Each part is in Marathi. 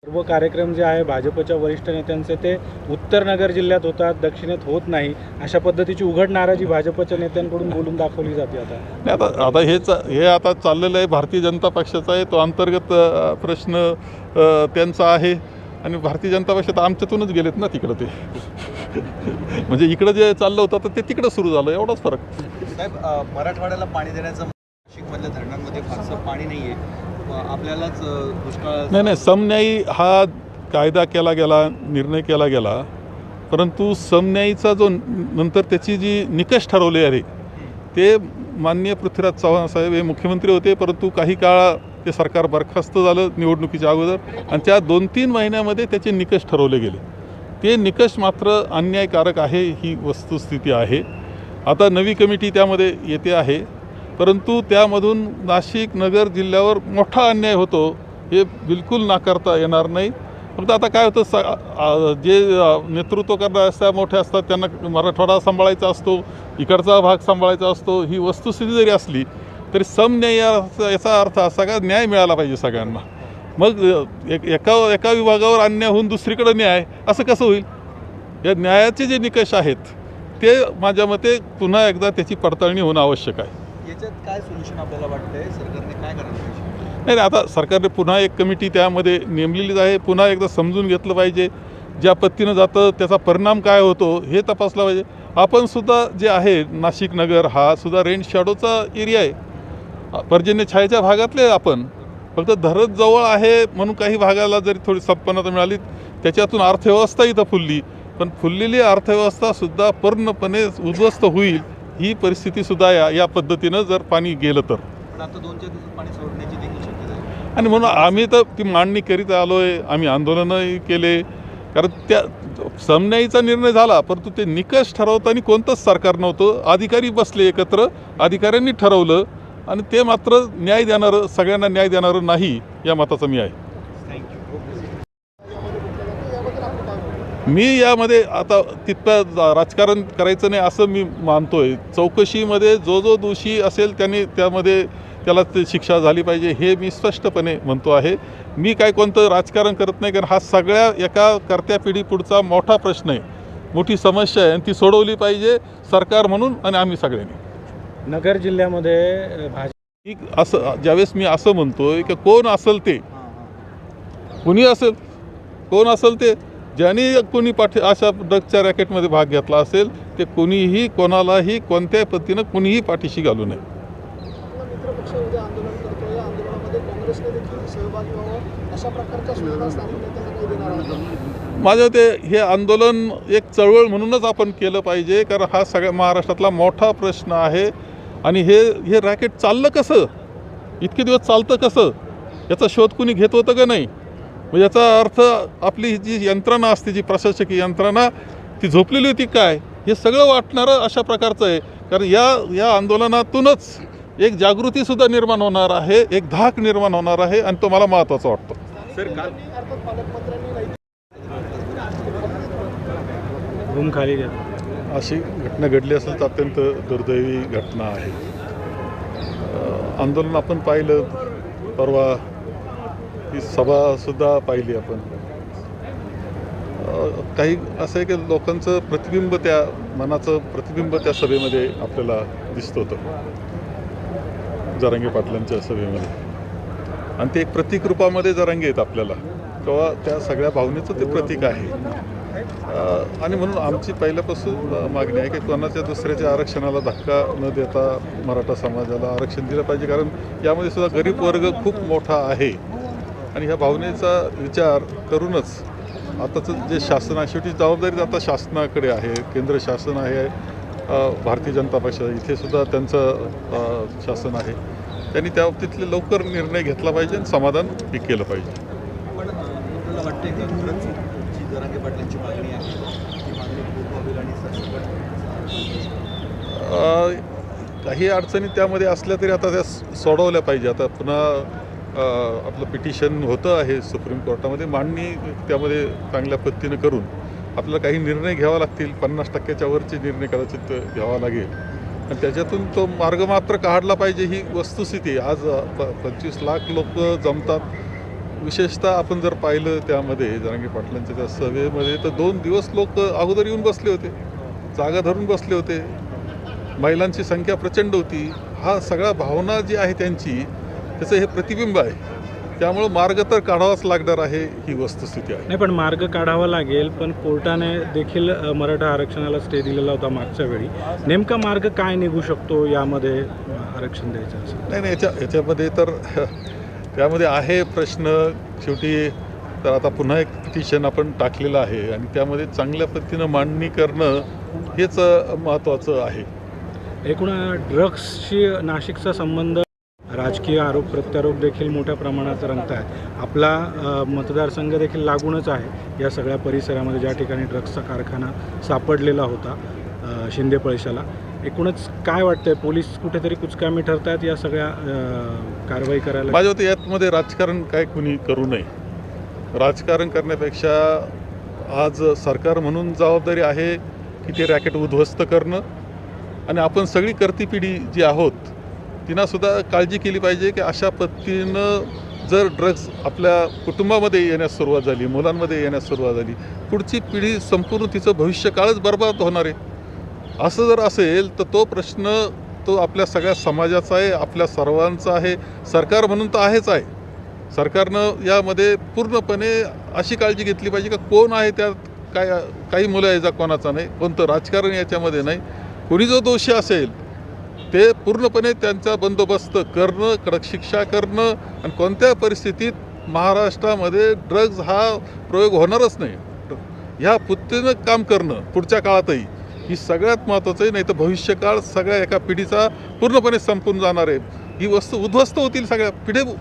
सर्व कार्यक्रम जे आहे भाजपच्या वरिष्ठ नेत्यांचे ते उत्तर नगर जिल्ह्यात होतात, दक्षिणेत होत नाही, अशा पद्धतीची उघड नाराजी भाजपच्या नेत्यांकडून बोलून दाखवली जाते आता. आता हे आता चाललेलं आहे भारतीय जनता पक्षाचा आहे, तो अंतर्गत प्रश्न त्यांचा आहे. आणि भारतीय जनता पक्ष तर आमच्यातूनच गेलेत ना तिकडं ते म्हणजे इकडं जे चाललं होतं तर ते तिकडं सुरू झालं, एवढाच फरक. साहेब, मराठवाड्याला पाणी देण्याचं नाशिकमधल्या धरणांमध्ये फारसं पाणी नाही आहे, आपल्यालाच दुष्काळ. नाही, समन्यायी हा कायदा केला गेला, निर्णय केला गेला, परंतु समन्यायीचा जो नंतर त्याची जी निकष ठरवले आहे ते माननीय पृथ्वीराज चव्हाण साहेब हे मुख्यमंत्री होते, परंतु काही काळ ते सरकार बरखास्त झालं निवडणुकीच्या अगोदर, आणि त्या 2-3 महिन्यामध्ये त्याचे निकष ठरवले गेले. ते निकष मात्र अन्यायकारक आहे, ही वस्तुस्थिती आहे. आता नवी कमिटी त्यामध्ये येते आहे, परंतु त्यामधून नाशिक नगर जिल्ह्यावर मोठा अन्याय होतो हे बिलकुल नाकारता येणार नाही. फक्त आता काय होतं, जे नेतृत्व करणारे असतात मोठे असतात त्यांना मराठवाडा सांभाळायचा असतो, इकडचा भाग सांभाळायचा असतो. ही वस्तुस्थिती जरी असली तरी समन्याय याचा अर्थ असा का न्याय मिळाला पाहिजे सगळ्यांना. मग एका विभागावर अन्याय होऊन दुसरीकडे न्याय असं कसं होईल? या न्यायाचे जे निकष आहेत ते माझ्या मते पुन्हा एकदा त्याची पडताळणी होणं आवश्यक आहे. याच्यात काय सोल्युशन आपल्याला वाटतंय, सरकारने काय करायला पाहिजे? नाही, आता सरकारने पुन्हा एक कमिटी त्यामध्ये नेमलेलीच आहे. पुन्हा एकदा समजून घेतलं पाहिजे, ज्या पद्धतीनं जातं त्याचा परिणाम काय होतो हे तपासला पाहिजे. आपण सुद्धा जे आहे नाशिक नगर हा सुद्धा रेन शॅडोचा एरिया आहे, पर्जन्य छायेच्या भागातले आपण. फक्त धरण जवळ आहे म्हणून काही भागाला जरी थोडी संपन्नता मिळाली त्याच्यातून अर्थव्यवस्था इथं फुलली, पण फुललेली अर्थव्यवस्थासुद्धा पूर्णपणे उद्ध्वस्त होईल ही परिस्थितीसुद्धा या पद्धतीनं जर पाणी गेलं तर. पण आता 2-4 दिवसात पाणी सोडण्याची देखील शक्यता आहे, आणि म्हणून आम्ही तर ती मांडणी करीत आलो आहे, आम्ही आंदोलनही केले. कारण त्या समन्यायीचा निर्णय झाला, परंतु ते निकष ठरवताना कोणतंच सरकार नव्हतं, अधिकारी बसले एकत्र, अधिकाऱ्यांनी ठरवलं, आणि ते मात्र न्याय देणारं, सगळ्यांना न्याय देणारं नाही या मताचा मी आहे. मी यामध्ये आता तितकं राजकारण करायचं नाही असं मी मानतोय. चौकशीमध्ये जो दोषी असेल त्याला ते शिक्षा झाली पाहिजे हे मी स्पष्टपणे म्हणतो आहे. मी काय कोणतं राजकारण करत नाही, कारण हा सगळ्या एका कर्त्या पिढी पुढचा मोठा प्रश्न आहे, मोठी समस्या आहे, आणि ती सोडवली पाहिजे सरकार म्हणून आणि आम्ही सगळ्यांनी. नगर जिल्ह्यामध्ये असं ज्यावेळेस मी असं म्हणतोय की कोण असेल ते, कुणी असेल, कोण असेल ते, ज्यांनी कोणी अशा ड्रग्सच्या रॅकेटमध्ये भाग घेतला असेल ते कुणीही कोणालाही कोणत्याही पद्धतीनं कुणीही पाठीशी घालू नये. माझ्या मते हे आंदोलन एक चळवळ म्हणूनच आपण केलं पाहिजे, कारण हा सगळ्या महाराष्ट्रातला मोठा प्रश्न आहे. आणि हे रॅकेट चाललं कसं, इतके दिवस चालतं कसं, याचा शोध कुणी घेत होतं का नाही? म्हणजे याचा अर्थ आपली जी यंत्रणा असते, जी प्रशासकीय यंत्रणा, ती झोपलेली होती काय, हे सगळं वाटणारं अशा प्रकारचं आहे. कारण या आंदोलनातूनच एक जागृतीसुद्धा निर्माण होणार आहे, एक धाक निर्माण होणार आहे, आणि तो मला महत्त्वाचा वाटतो. रूम खाली घ्या. अशी घटना घडली असेल तर अत्यंत दुर्दैवी घटना आहे. आंदोलन आपण पाहिलं, परवा ही सभासुद्धा पाहिली आपण. काही असं आहे की लोकांचं प्रतिबिंब, त्या मनाचं प्रतिबिंब त्या सभेमध्ये आपल्याला दिसत होतं, जरांगे पाटलांच्या सभेमध्ये, आणि ते एक प्रतीक रूपामध्ये जरांगे आहेत आपल्याला, किंवा त्या सगळ्या भावनेचं ते प्रतीक आहे. आणि म्हणून आमची पहिल्यापासून मागणी आहे की कोणाच्या दुसऱ्याच्या आरक्षणाला धक्का न देता मराठा समाजाला आरक्षण दिलं पाहिजे, कारण यामध्ये सुद्धा गरीब वर्ग खूप मोठा आहे. आणि ह्या भावनेचा विचार करूनच आताचं जे शासन आहे, शेवटी जबाबदारी आता शासनाकडे आहे, केंद्र शासन आहे, भारतीय जनता पक्षाचं इथे सुद्धा त्यांचं शासन आहे, त्यांनी त्या बाबतीतले लवकर निर्णय घेतला पाहिजे आणि समाधान हे केलं पाहिजे. पण आपल्याला वाटतंय की खरंच जी जरांगे पाटलांची मागणी आहे ती मागणी पूर्ण होईल आणि काही अडचणी त्यामध्ये असल्या तरी आता त्या सोडवल्या पाहिजे. आता पुन्हा आपलं पिटिशन होतं आहे सुप्रीम कोर्टामध्ये, मांडणी त्यामध्ये चांगल्या पद्धतीनं करून आपल्याला काही निर्णय घ्यावा लागतील. 50% वरचे निर्णय कदाचित घ्यावा लागेल, आणि त्याच्यातून तो मार्ग मात्र काढला पाहिजे. ही वस्तुस्थिती आज 25 लाख लोक जमतात, विशेषतः आपण जर पाहिलं त्यामध्ये जरांगे पाटलांच्या त्या सभेमध्ये तर 2 दिवस लोक अगोदर येऊन बसले होते, जागा धरून बसले होते, महिलांची संख्या प्रचंड होती. हा सगळा भावना जी आहे त्यांची त्याचं हे प्रतिबिंब आहे. त्यामुळं मार्ग तर काढावाच लागणार आहे, ही वस्तुस्थिती आहे. नाही, पण मार्ग काढावा लागेल, पण कोर्टाने देखील मराठा आरक्षणाला स्टे दिलेला होता मागच्या वेळी. नेमका मार्ग काय निघू शकतो यामध्ये आरक्षण द्यायचं असेल? नाही याच्यामध्ये तर त्यामध्ये आहे प्रश्न. शेवटी तर आता पुन्हा एक पिटिशन आपण टाकलेलं आहे आणि त्यामध्ये चांगल्या पद्धतीनं मांडणी करणं हेच महत्त्वाचं आहे. एकूण ड्रग्सशी नाशिकचा संबंध, राजकीय आरोप प्रत्यारोप देखील मोठ्या प्रमाणात रंगत आहेत. आपला मतदारसंघ देखील लागूनच आहे या सगळ्या परिसरामध्ये, ज्या ठिकाणी ड्रग्सचा कारखाना सापडलेला होता शिंदे पळशाला. एकूणच काय वाटतंय, पोलीस कुठेतरी कुचकामी ठरतात या सगळ्या कारवाई करायला? माझ्या मते यामध्ये राजकारण काय कुणी करू नये. राजकारण करण्यापेक्षा आज सरकार म्हणून जबाबदारी आहे की ते रॅकेट उद्ध्वस्त करणं, आणि आपण सगळी करती पिढी जी आहोत तिनासुद्धा काळजी केली पाहिजे की अशा पद्धतीनं जर ड्रग्ज आपल्या कुटुंबामध्ये येण्यास सुरुवात झाली, मुलांमध्ये येण्यास सुरुवात झाली, पुढची पिढी संपूर्ण तिचं भविष्यकाळच बर्बाद होणार आहे. असं जर असेल तर तो प्रश्न तो आपल्या सगळ्या समाजाचा आहे, आपल्या सर्वांचा आहे. सरकार म्हणून तर आहेच आहे. सरकारनं यामध्ये पूर्णपणे अशी काळजी घेतली पाहिजे की कोण आहे त्यात, काही मुलं याचा कोणाचा नाही, कोणतं राजकारण याच्यामध्ये नाही. कोणी जो दोषी असेल ते पूर्णपणे त्यांचा बंदोबस्त करणं, कडक शिक्षा करणं, आणि कोणत्या परिस्थितीत महाराष्ट्रामध्ये ड्रग्ज हा प्रयोग होणारच नाही ह्या पद्धतीनं काम करणं पुढच्या काळातही ही सगळ्यात महत्त्वाचं आहे. नाही तर भविष्यकाळ सगळ्या एका पिढीचा पूर्णपणे संपून जाणार आहे. ही वस्तू उद्ध्वस्त होतील, सगळ्या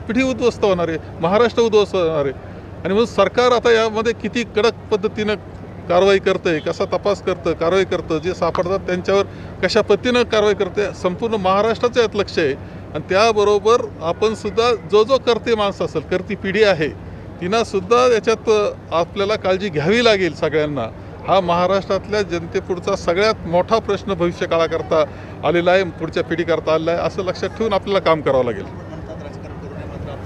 पिढी उद्ध्वस्त होणार आहे, महाराष्ट्र उद्ध्वस्त होणार आहे. आणि म्हणून सरकार आता यामध्ये किती कडक पद्धतीनं कारवाई करतं आहे, कसा तपास करतं, कारवाई करतं, जे सापडतात त्यांच्यावर कशा पद्धतीनं कारवाई करते, संपूर्ण महाराष्ट्राचं यात लक्ष आहे. आणि त्याबरोबर आपणसुद्धा जो करते माणसं असेल, करती पिढी आहे, तिनासुद्धा याच्यात आपल्याला काळजी घ्यावी लागेल सगळ्यांना. हा महाराष्ट्रातल्या जनतेपुढचा सगळ्यात मोठा प्रश्न भविष्यकाळाकरता आलेला आहे, पुढच्या पिढीकरता आलेला आहे, असं लक्षात ठेवून आपल्याला काम करावं लागेल.